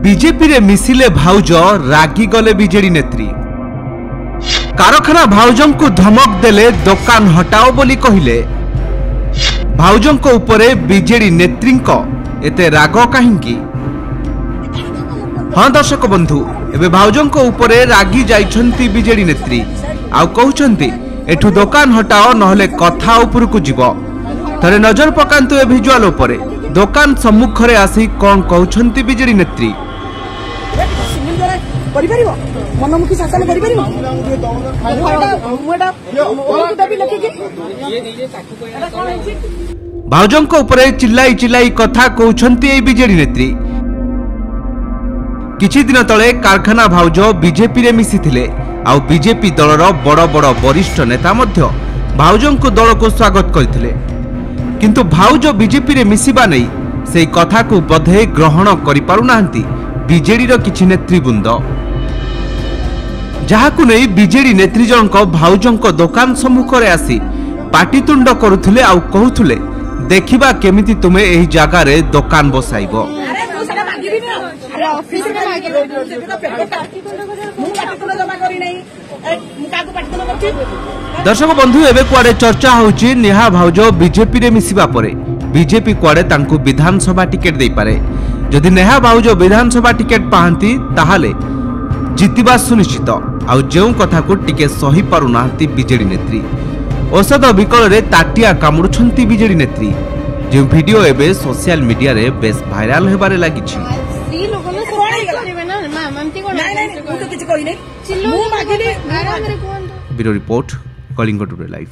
BJP रे मिसिले भाउज रागी गले BJD नेत्री। कारखाना भाउजों को धमक देले दुकान हटाओ बोली कहिले। भाउजों को उपरे बीजेडी नेत्री एते राग कहीं? हाँ दर्शक बंधु, एबे भाउजों को उपरे रागी जाइछंती बीजेडी नेत्री आउ कहउछंती एठू दुकान हटाओ नहले कथा उपरकू जीव। थरे नजर पकांतु ए विजुअल उपरे दुकान सम्मुख रे आसी कोन कहउछंती बीजेडी नेत्री। मनमुखी शासन भाउजों को उपरे चिल्लाई चिल्लाई कथा कहउछंती ए बीजेडी नेत्री। किछि दिन तले कारखाना भाउज बीजेपी रे मिसिथिले आउ बीजेपी दलर बड़ बड़ वरिष्ठ नेता मध्य भाउजों को दल को स्वागत करथिले। किंतु भाउज बीजेपी रे मिसिबा नै सेई कथा को बधे ग्रहण करि पारु नाहंती बीजेडी रो किछि नेतृवृंद। जहाकु नै बीजेडी नेत्री जनक भाउजों को दुकान सम्मुख रे आसी पाटितुंड करुथिले आउ कहउथिले देखिबा केमिति तुमे एही जागा रे दुकान बसाइबो। दर्शक बंधु, एबे कुआडे चर्चा होउची नेहा भाउज बीजेपी रे मिसिबा परे बीजेपी कुआडे तांकु विधानसभा टिकेट देई पारे। जदि नेहा भाउज विधानसभा टिकेट पाहंती ताहाले जितिबा सुनिश्चित। आउ जेउ कथा को टिके सही पारु नाहंती बीजेडी नेत्री। औषध विकल रे ताटिया कामुडुछंती बीजेडी नेत्री। जे वीडियो एबे सोशल मीडिया रे बेस भाइराल हेबारे लागिछि। Bureau report, Kalinga today live.